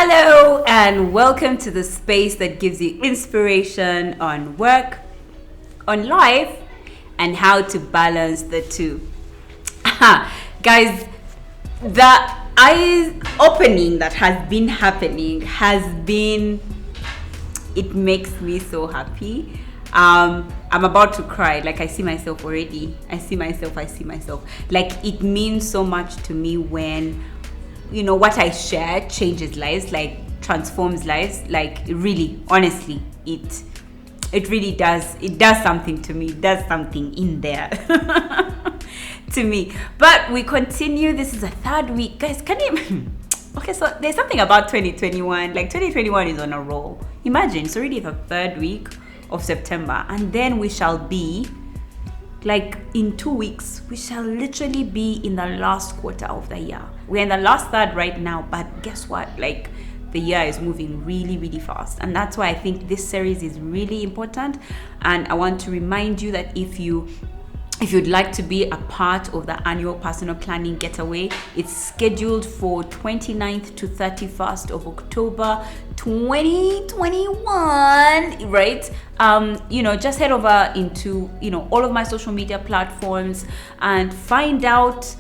Hello and welcome to the space that gives you inspiration on work, on life, and how to balance the two. Guys, the eyes opening that has been happening it makes me so happy. I'm about to cry. Like, I see myself already. I see myself. Like, it means so much to me when what I share changes lives, like transforms lives. Like, really, honestly, it really does. It does something to me. It does something in there to me. But we continue. This is a third week, guys. Can you? Okay, so there's something about 2021. Like, 2021 is on a roll. Imagine, it's already the third week of September, and then we shall be, like, in 2 weeks, we shall literally be in the last quarter of the year. We're in the last third right now, but guess what? Like, the year is moving really, really fast. And that's why I think this series is really important. And I want to remind you that if you'd like to be a part of the annual personal planning getaway, it's scheduled for 29th to 31st of October 2021, right? Just head over into all of my social media platforms and find out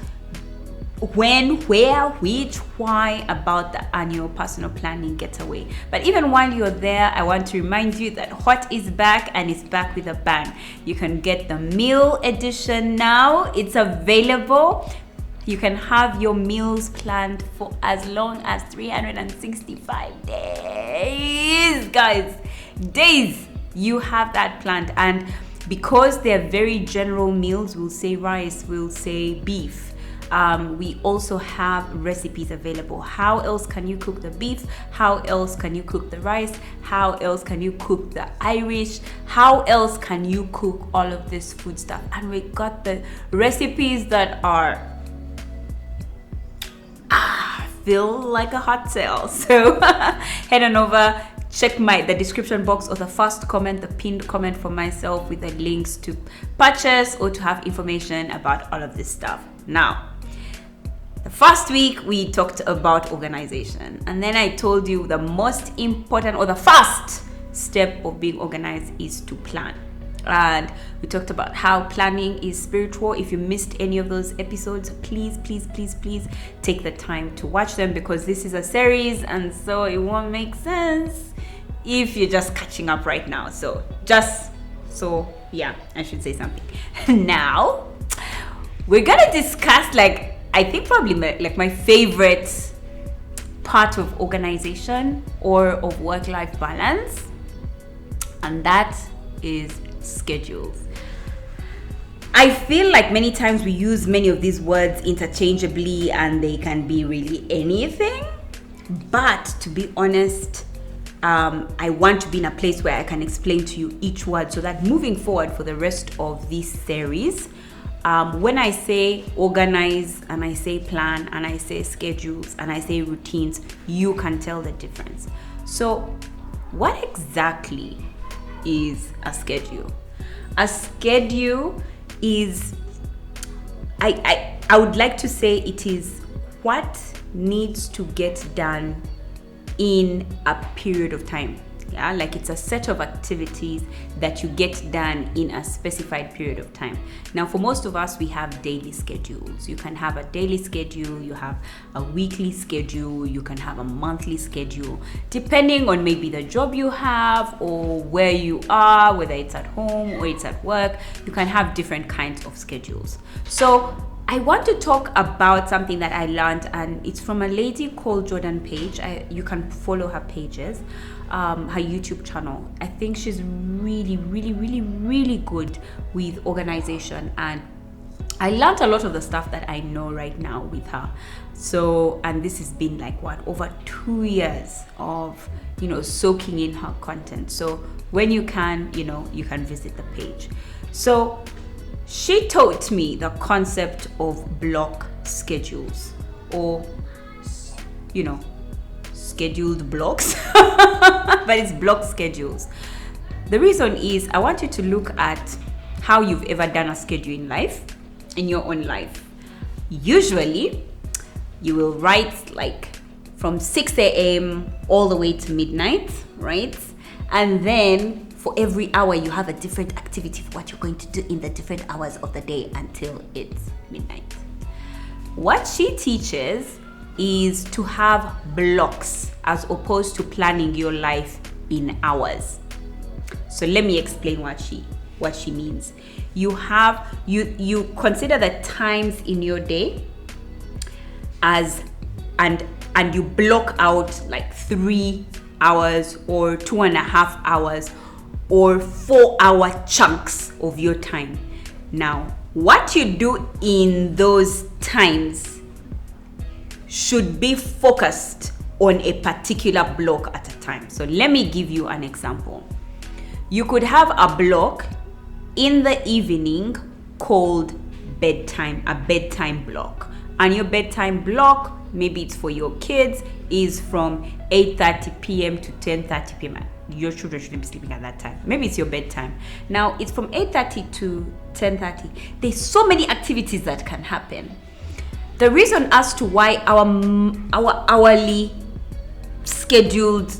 when, where, which, why about the annual personal planning getaway. But even while you're there, I want to remind you that Hot is back, and it's back with a bang. You can get the meal edition now. It's available. You can have your meals planned for as long as 365 days, guys. Days. You have that planned. And because they're very general meals, we'll say rice, we'll say beef. We also have recipes available. How else can you cook the beef? How else can you cook the rice? How else can you cook the Irish? How else can you cook all of this food stuff? And we got the recipes that are feel like a hot sale. So head on over, check the description box or the first comment, the pinned comment for myself with the links to purchase or to have information about all of this stuff. Now, the first week we talked about organization, and then I told you the most important or the first step of being organized is to plan. And we talked about how planning is spiritual. If you missed any of those episodes, please take the time to watch them, because this is a series, and so it won't make sense if you're just catching up right now. I should say something. Now, we're gonna discuss, I think probably my favorite part of organization or of work-life balance, and that is schedules. I feel like many times we use many of these words interchangeably, and they can be really anything. But to be honest, I want to be in a place where I can explain to you each word, so that moving forward for the rest of this series, when I say organize, and I say plan, and I say schedules, and I say routines, you can tell the difference. So what exactly is a schedule? A schedule is, I would like to say, it is what needs to get done in a period of time. Yeah, like, it's a set of activities that you get done in a specified period of time. Now, for most of us, we have daily schedules. You can have a daily schedule, you have a weekly schedule, you can have a monthly schedule, depending on maybe the job you have or where you are, whether it's at home or it's at work. You can have different kinds of schedules. So I want to talk about something that I learned, and it's from a lady called Jordan Page. You can follow her pages, her YouTube channel. I think she's really, really, really, really good with organization, and I learned a lot of the stuff that I know right now with her. So, and this has been over 2 years of, soaking in her content. So when you can, you can visit the page. So she taught me the concept of block schedules, or, scheduled blocks, but it's block schedules. The reason is I want you to look at how you've ever done a schedule in life, in your own life. Usually, you will write from 6 a.m. all the way to midnight, right? And then for every hour, you have a different activity for what you're going to do in the different hours of the day until it's midnight. What she teaches is to have blocks as opposed to planning your life in hours. So let me explain what she means. You consider the times in your day as and you block out like 3 hours or 2.5 hours or 4-hour chunks of your time. Now, what you do in those times should be focused on a particular block at a time. So let me give you an example. You could have a block in the evening called bedtime, a bedtime block. And your bedtime block, maybe it's for your kids, is from 8:30 p.m. to 10:30 p.m. Your children shouldn't be sleeping at that time. Maybe it's your bedtime. Now, it's from 8:30 to 10:30. There's so many activities that can happen. The reason as to why our hourly scheduled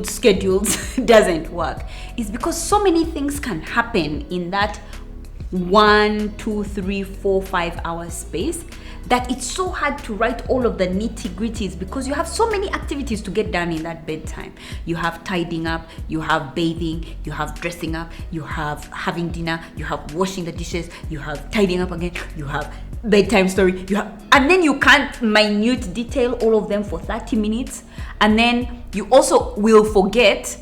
schedules doesn't work is because so many things can happen in that 1, 2, 3, 4, 5 hour space that it's so hard to write all of the nitty-gritties because you have so many activities to get done in that bedtime. You have tidying up, you have bathing, you have dressing up, you have having dinner, you have washing the dishes, you have tidying up again, you have bedtime story, and then you can't minute detail all of them for 30 minutes, and then you also will forget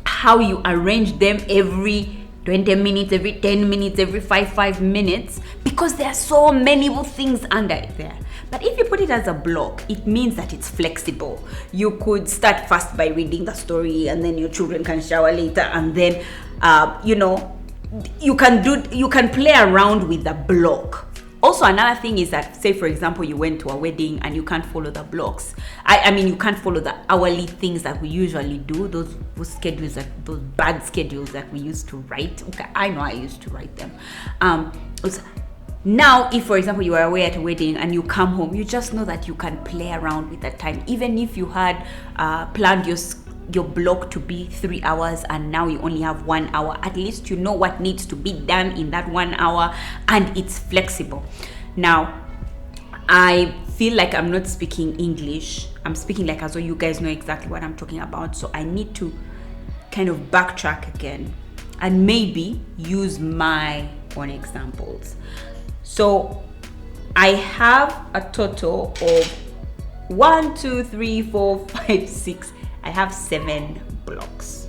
how you arrange them every 20 minutes, every 10 minutes, every 5 minutes, because there are so many things under it there. But if you put it as a block, it means that it's flexible. You could start first by reading the story, and then your children can shower later, and then you can play around with the block. Also, another thing is that, say for example, you went to a wedding and you can't follow the blocks. I mean, you can't follow the hourly things that we usually do, those schedules, those bad schedules that we used to write. Okay, I know I used to write them. Now, if for example you are away at a wedding and you come home, you just know that you can play around with that time. Even if you had planned your block to be 3 hours and now you only have 1 hour, at least you know what needs to be done in that 1 hour, and it's flexible. Now, I feel like I'm not speaking English. I'm speaking like as though you guys know exactly what I'm talking about. So I need to kind of backtrack again and maybe use my own examples. So I have a total of 1, 2, 3, 4, 5, 6. I have 7 blocks.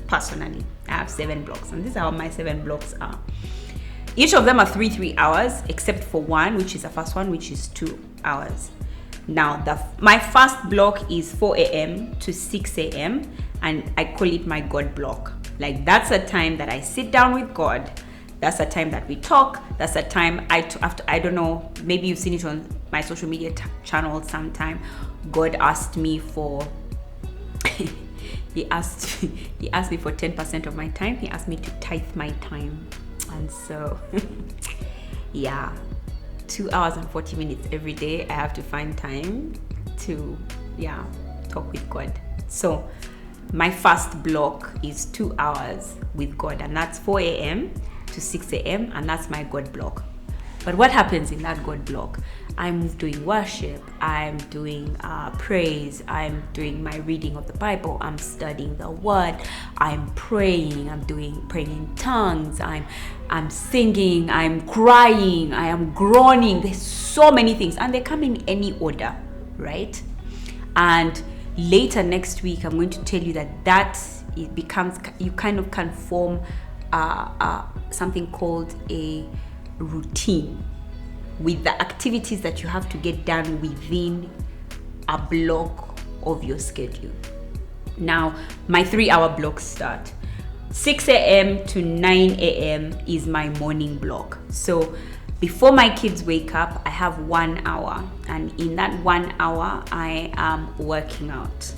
Personally, I have 7 blocks, and these are how my 7 blocks are. Each of them are 3 hours, except for one, which is the first one, which is 2 hours. Now, my first block is 4 a.m. to 6 a.m. and I call it my God block. Like, that's a time that I sit down with God. That's a time that we talk. That's a time I don't know, maybe you've seen it on my social media channel sometime. God asked me for he asked me for 10% of my time. He asked me to tithe my time, and so yeah, 2 hours and 40 minutes every day I have to find time to talk with God. So my first block is 2 hours with God, and that's 4 a.m. to 6 a.m. and that's my God block. But what happens in that God block? I'm doing worship, I'm doing praise, I'm doing my reading of the Bible, I'm studying the word, I'm praying, I'm praying in tongues, I'm singing, I'm crying, I am groaning. There's so many things, and they come in any order, right? And later next week, I'm going to tell you that it becomes, you kind of can form something called a routine with the activities that you have to get done within a block of your schedule. Now, my 3-hour blocks start. 6 a.m. to 9 a.m. is my morning block. So before my kids wake up, I have 1 hour, and in that 1 hour, I am working out.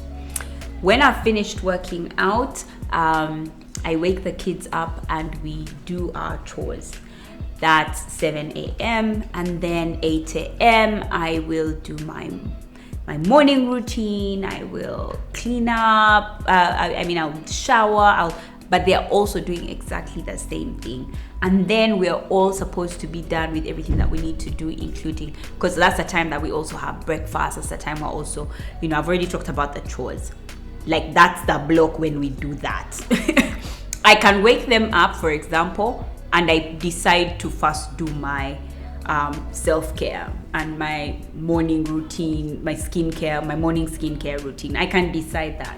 When I've finished working out, I wake the kids up and we do our chores. That's 7 a.m. and then 8 a.m. I will do my morning routine. I will clean up. I'll shower. But they are also doing exactly the same thing. And then we are all supposed to be done with everything that we need to do, including, because that's the time that we also have breakfast. That's the time we're also, I've already talked about the chores. Like, that's the block when we do that. I can wake them up, for example, and I decide to first do my self-care and my morning routine, my morning skincare routine. I can decide that.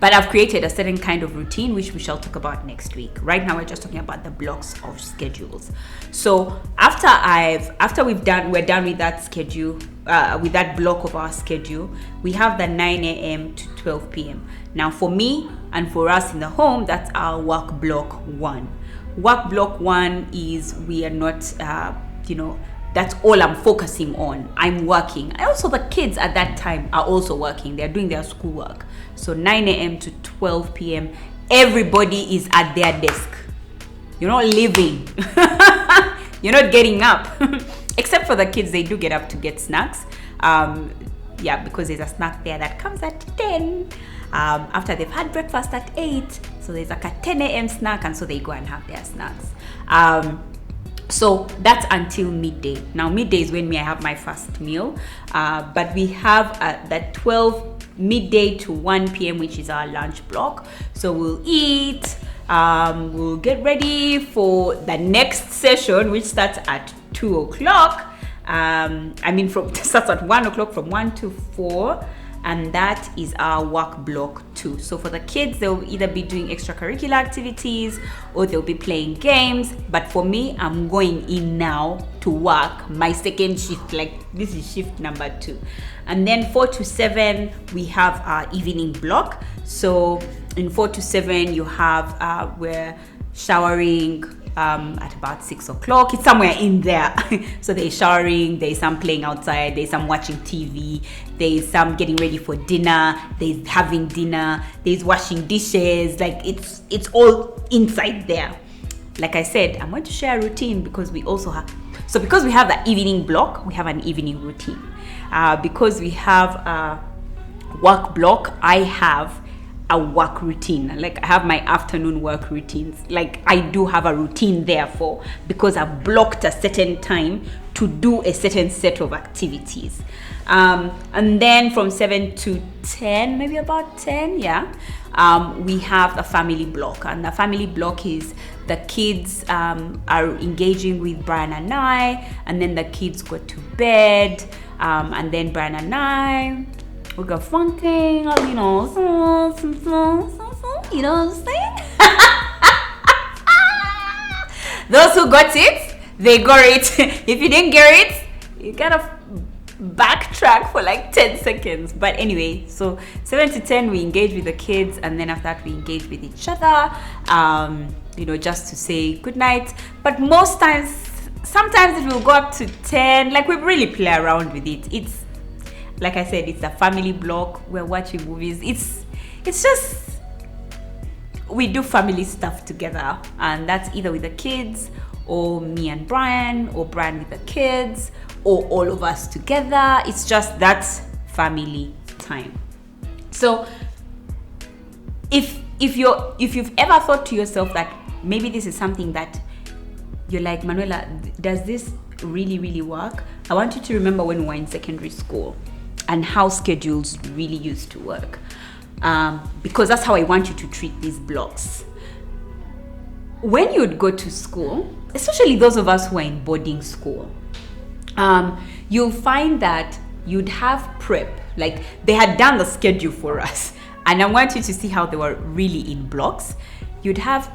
But I've created a certain kind of routine, which we shall talk about next week. Right now, we're just talking about the blocks of schedules. So we're done with that schedule, with that block of our schedule. We have the 9 a.m. to 12 p.m. Now, for me and for us in the home, that's our work block 1. Work block 1 is we are not, that's all I'm focusing on. I'm working. Also, the kids at that time are also working. They're doing their schoolwork. So 9 a.m. to 12 p.m., everybody is at their desk. You're not leaving. You're not getting up. Except for the kids, they do get up to get snacks. Because there's a snack there that comes at 10. After they've had breakfast at 8. So there's like a 10 a.m. snack, and so they go and have their snacks. So that's until midday. Now, midday is when I have my first meal. But we have that 12 midday to 1 p.m., which is our lunch block. So we'll eat, we'll get ready for the next session, which starts at 2 o'clock. Starts at 1 o'clock, from 1 to 4. And that is our work block 2. So for the kids, they'll either be doing extracurricular activities or they'll be playing games. But for me, I'm going in now to work my second shift. Like, this is shift number 2. And then 4 to 7, we have our evening block. So in 4 to 7, you have we're showering at about 6 o'clock. It's somewhere in there. So there's showering, there's some playing outside, there's some watching TV, there's some getting ready for dinner, there's having dinner, there's washing dishes. Like, it's all inside there. Like I said, I'm going to share a routine because we have the evening block, we have an evening routine. Because we have a work block, I have a work routine. Like, I have my afternoon work routines. Like, I do have a routine, therefore, because I've blocked a certain time to do a certain set of activities. And then from 7 to 10, maybe about 10, we have the family block. And the family block is the kids are engaging with Brian and I, and then the kids go to bed, and then Brian and I, we go funking, you know what I'm saying? Those who got it, they got it. If you didn't get it, you gotta backtrack for like 10 seconds. But anyway, so 7 to 10, we engage with the kids, and then after that, we engage with each other, just to say good night. But sometimes it will go up to 10. Like, we really play around with it. It's, like I said, it's a family block. We're watching movies. It's just, we do family stuff together, and that's either with the kids, or me and Brian, or Brian with the kids, or all of us together. It's just, that's family time. So if you've ever thought to yourself that maybe this is something that you're like, Manuela, does this really, really work? I want you to remember when we were in secondary school and how schedules really used to work. Because that's how I want you to treat these blocks. When you'd go to school, especially those of us who are in boarding school, you'll find that you'd have prep. Like, they had done the schedule for us. And I want you to see how they were really in blocks. You'd have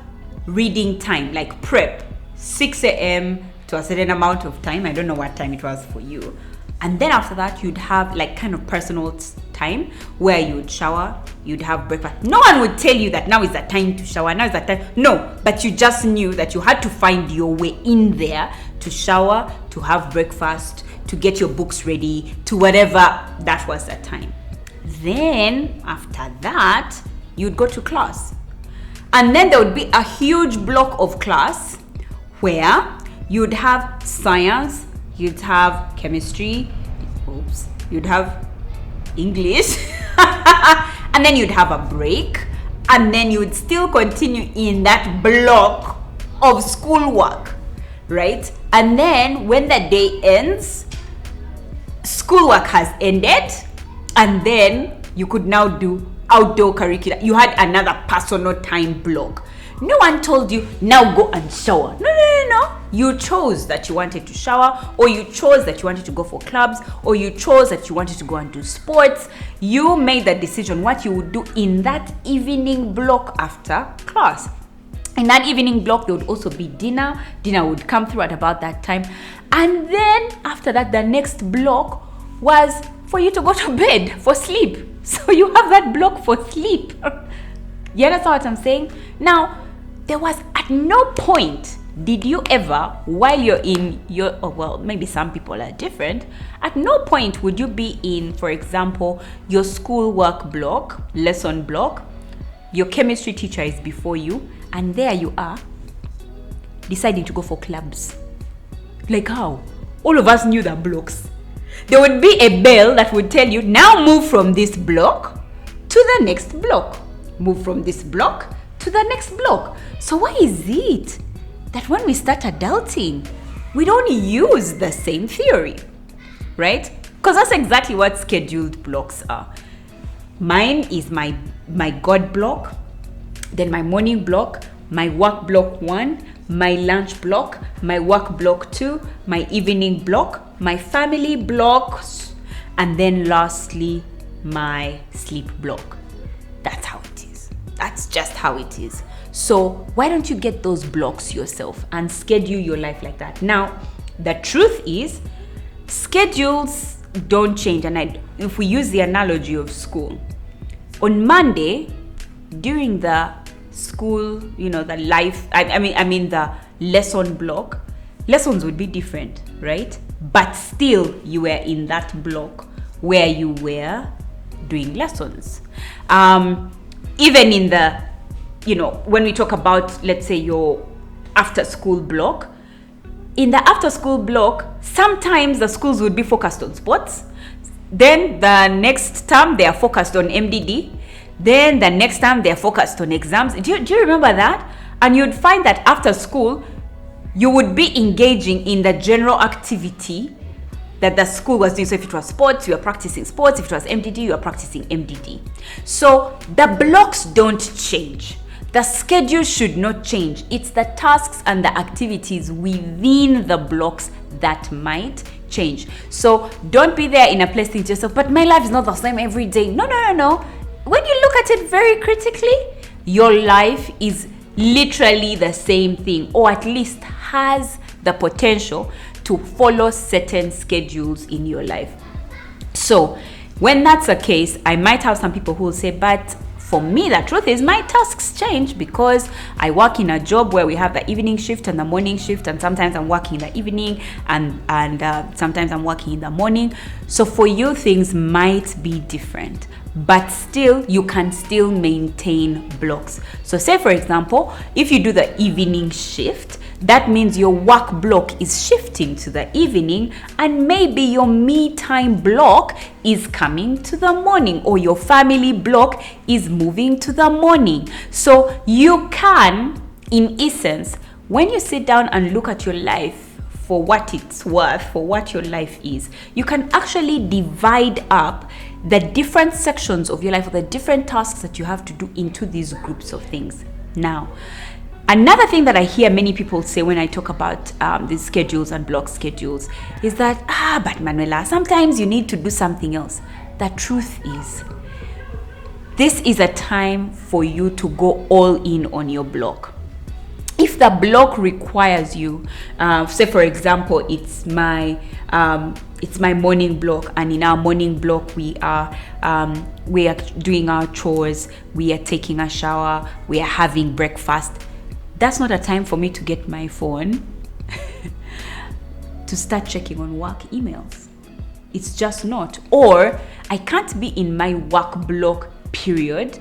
reading time, like prep, 6 a.m. to a certain amount of time. I don't know what time it was for you. And then after that, you'd have like kind of personal time where you would shower, you'd have breakfast. No one would tell you that now is the time to shower, now is the time. No, but you just knew that you had to find your way in there to shower, to have breakfast, to get your books ready, to whatever that was the time. Then after that, you'd go to class. And then there would be a huge block of class where you'd have science, you'd have chemistry, you'd have English, and then you'd have a break, and then you would still continue in that block of schoolwork, right? And then when the day ends, schoolwork has ended, and then you could now do outdoor curriculum. You had another personal time block. No one told you, now go and shower. No. You chose that you wanted to shower, or you chose that you wanted to go for clubs, or you chose that you wanted to go and do sports. You made the decision what you would do in that evening block after class. In that evening block, there would also be dinner. Dinner would come through at about that time. And then after that, the next block was for you to go to bed for sleep. So you have that block for sleep. You understand what I'm saying? Now, there was at no point did you ever, while you're in your, maybe some people are different, at no point would you be in, for example, your schoolwork block, lesson block, your chemistry teacher is before you, and there you are, deciding to go for clubs. Like how? All of us knew the blocks. There would be a bell that would tell you, now move from this block to the next block. Move from this block to the next block. So why is it that when we start adulting, we don't use the same theory, right? Because that's exactly what scheduled blocks are. Mine is my God block, then my morning block, my work block 1, my lunch block, my work block 2, my evening block, my family blocks, and then lastly, my sleep block. That's how it is. That's just how it is. So why don't you get those blocks yourself and schedule your life like that? Now, the truth is, schedules don't change. And if we use the analogy of school, on Monday, during the school, the life, the lesson block, lessons would be different, right? But still, you were in that block where you were doing lessons. Even in the, when we talk about, let's say, your after school block, in the after school block, sometimes the schools would be focused on sports. Then the next term, they are focused on MDD. Then the next time, they are focused on exams. Do you remember that? And you'd find that after school, you would be engaging in the general activity that the school was doing. So if it was sports, you were practicing sports. If it was MDD, you were practicing MDD. So the blocks don't change. The schedule should not change. It's the tasks and the activities within the blocks that might change. So don't be there in a place thinking to yourself, but my life is not the same every day. No. When you look at it very critically, your life is literally the same thing, or at least has the potential to follow certain schedules in your life. So when that's the case, I might have some people who will say, but for me, the truth is my tasks change because I work in a job where we have the evening shift and the morning shift, and sometimes I'm working in the evening and sometimes I'm working in the morning. So for you, things might be different, but still, you can still maintain blocks. So say, for example, if you do the evening shift, that means your work block is shifting to the evening, and maybe your me time block is coming to the morning, or your family block is moving to the morning. So you can, in essence, when you sit down and look at your life for what it's worth, for what your life is, you can actually divide up the different sections of your life, or the different tasks that you have to do, into these groups of things. Now, another thing that I hear many people say when I talk about these schedules and block schedules is that, but Manuela, sometimes you need to do something else. The truth is, this is a time for you to go all in on your block. If the block requires you, say for example, it's my morning block, and in our morning block we are doing our chores, we are taking a shower, we are having breakfast. That's not a time for me to get my phone to start checking on work emails. It's just not. Or I can't be in my work block period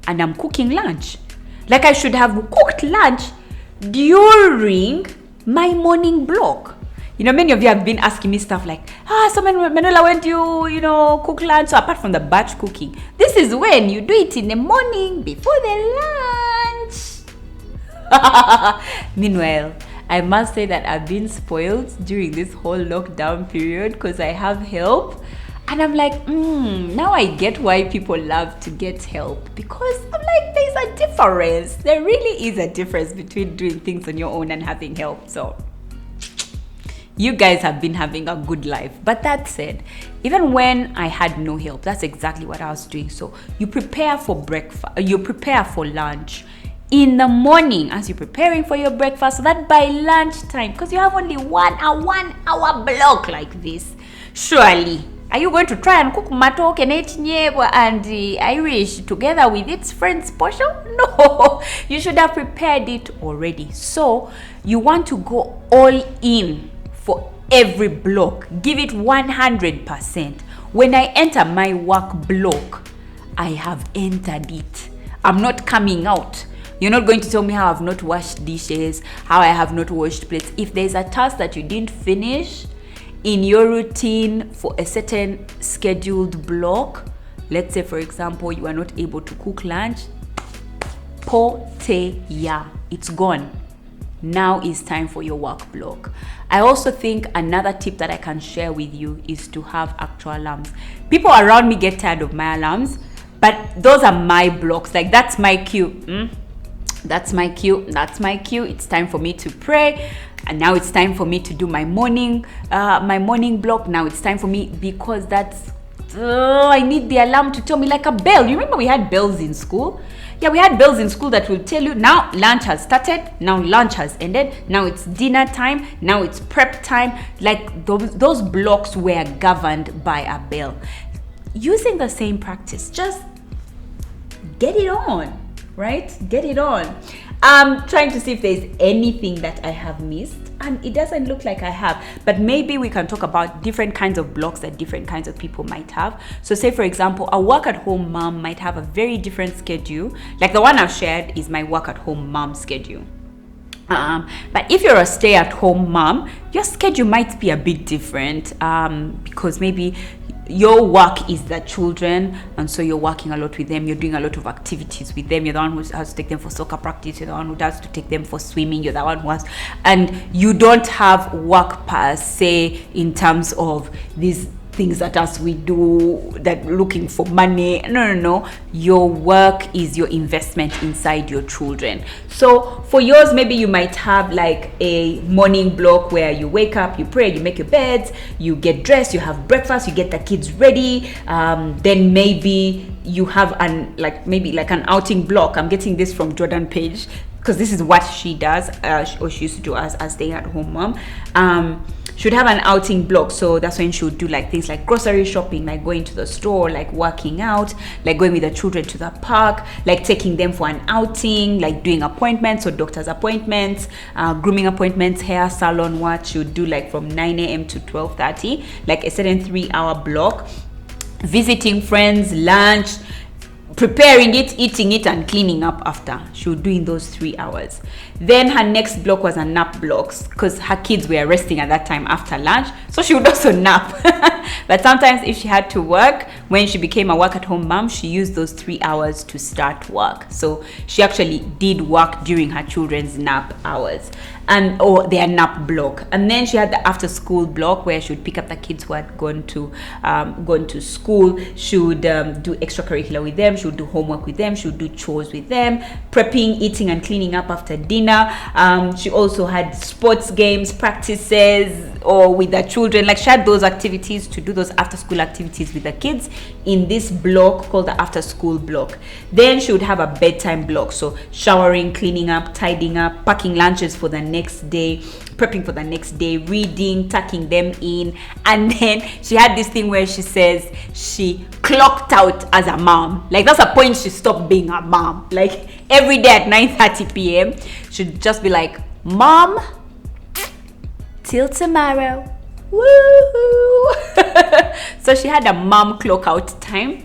and I'm cooking lunch. Like, I should have cooked lunch during my morning block. Many of you have been asking me stuff like, so Manuela, when do you, cook lunch? So apart from the batch cooking, this is when you do it in the morning before the lunch. Meanwhile, I must say that I've been spoiled during this whole lockdown period because I have help. And I'm like, now I get why people love to get help, because I'm like, there's a difference. There really is a difference between doing things on your own and having help. So you guys have been having a good life. But that said, even when I had no help, that's exactly what I was doing. So you prepare for breakfast, you prepare for lunch in the morning as you're preparing for your breakfast, so that by lunchtime, because you have only a 1 hour block like this, surely are you going to try and cook matoke and Irish together with its friends portion? No, you should have prepared it already. So you want to go all in for every block. Give it 100%. When I enter my work block, I have entered it. I'm not coming out. You're not going to tell me how I've not washed dishes, how I have not washed plates. If there's a task that you didn't finish in your routine for a certain scheduled block, let's say for example you are not able to cook lunch, it's gone. Now is time for your work block. I also think another tip that I can share with you is to have actual alarms. People around me get tired of my alarms, but those are my blocks. Like, that's my cue. That's my cue. It's time for me to pray. And now it's time for me to do my morning block. Now it's time for me, because that's I need the alarm to tell me, like a bell. You remember we had bells in school? Yeah, we had bells in school that will tell you, now lunch has started, now lunch has ended, now it's dinner time, now it's prep time. Like those blocks were governed by a bell. Using the same practice, just get it on, right? Get it on. I'm trying to see if there's anything that I have missed, and it doesn't look like I have, but maybe we can talk about different kinds of blocks that different kinds of people might have. So say for example, a work at home mom might have a very different schedule. Like the one I've shared is my work at home mom schedule. But if you're a stay-at-home mom, your schedule might be a bit different, because maybe your work is the children, and so you're working a lot with them, you're doing a lot of activities with them, you're the one who has to take them for soccer practice, you're the one who has to take them for swimming, you're the one who has, and you don't have work per se in terms of these things that us we do that looking for money. No. Your work is your investment inside your children. So for yours, maybe you might have like a morning block where you wake up, you pray, you make your beds, you get dressed, you have breakfast, you get the kids ready. Then maybe you have an outing block. I'm getting this from Jordan Page, because this is what she does, or she used to do as a stay-at-home mom. Should have an outing block, so that's when she would do like things like grocery shopping, like going to the store, like working out, like going with the children to the park, like taking them for an outing, like doing appointments or doctor's appointments, grooming appointments, hair salon. What she would do like from 9 a.m. to 12:30, like a certain 3-hour block, visiting friends, lunch, preparing it, eating it, and cleaning up after. She would do in those 3 hours. Then her next block was a nap blocks, because her kids were resting at that time after lunch, so she would also nap. But sometimes if she had to work, when she became a work at home mom, she used those 3 hours to start work. So she actually did work during her children's nap hours, or their nap block. And then she had the after school block where she would pick up the kids who had gone to school. She would do extracurricular with them, she would do homework with them, she would do chores with them, prepping, eating, and cleaning up after dinner. She also had sports games, practices, or with the children. Like, she had those activities to do, those after school activities with the kids in this block called the after school block. Then she would have a bedtime block, so showering, cleaning up, tidying up, packing lunches for the next day, prepping for the next day, reading, tucking them in. And then she had this thing where she says she clocked out as a mom. Like, that's a point she stopped being a mom. Like, every day at 9:30 p.m. she'd just be like, "Mom, till tomorrow." Woohoo! So she had a mom clock out time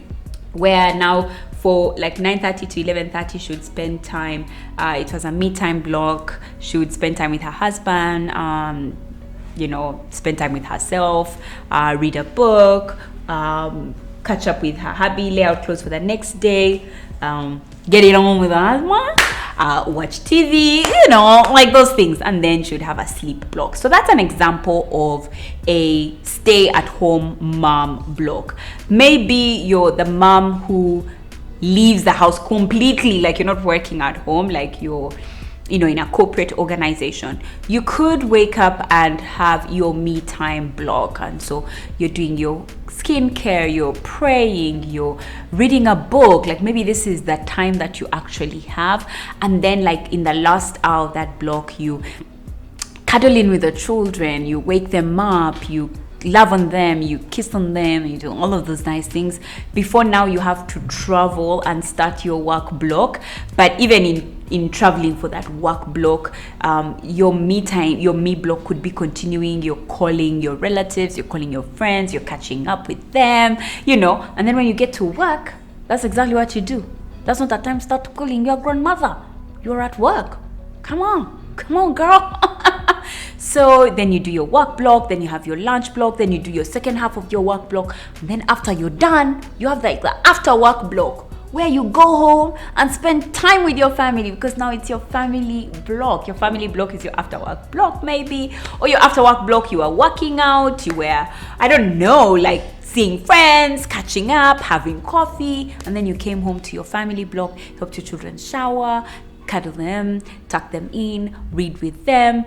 where now for like 9:30 to 11:30 she would spend time. It was a me time block. She would spend time with her husband, spend time with herself, read a book, catch up with her hubby, lay out clothes for the next day, get it on with her husband, watch TV, like those things, and then she'd have a sleep block. So that's an example of a stay-at-home mom block. Maybe you're the mom who leaves the house completely, like you're not working at home, like you're in a corporate organization. You could wake up and have your me time block, and so you're doing your skincare, you're praying, you're reading a book. Like maybe this is the time that you actually have, and then like in the last hour of that block, you cuddle in with the children, you wake them up, you love on them, you kiss on them, you do all of those nice things before now you have to travel and start your work block. But even in traveling for that work block, your me time, your me block could be continuing. You're calling your relatives, you're calling your friends, you're catching up with them, and then when you get to work, that's exactly what you do. That's not the time to start calling your grandmother. You're at work. Come on girl. So then you do your work block, then you have your lunch block, then you do your second half of your work block, and then after you're done, you have like the after work block where you go home and spend time with your family, because now it's your family block. Your family block is your after work block maybe, or your after work block, you are working out, you were, I don't know, like seeing friends, catching up, having coffee, and then you came home to your family block, helped your children shower, cuddle them, tuck them in, read with them,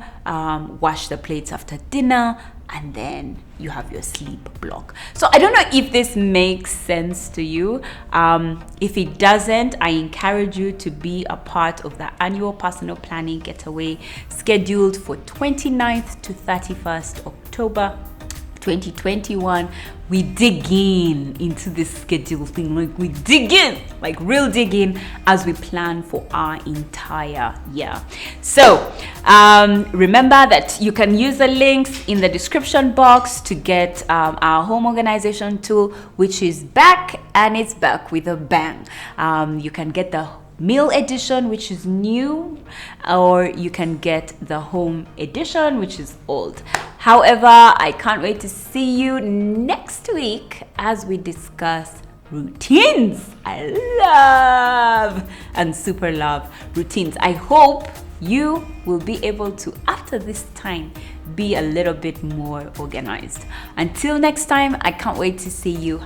wash the plates after dinner, and then you have your sleep block. So I don't know if this makes sense to you. If it doesn't, I encourage you to be a part of the annual personal planning getaway scheduled for 29th to 31st October 2021. We dig into this schedule thing, like we dig in, like real dig in, as we plan for our entire year. So remember that you can use the links in the description box to get our home organization tool, which is back, and it's back with a bang. You can get the meal edition, which is new, or you can get the home edition, which is old. However, I can't wait to see you next week as we discuss routines. I love and super love routines. I hope you will be able to, after this time, be a little bit more organized. Until next time, I can't wait to see you.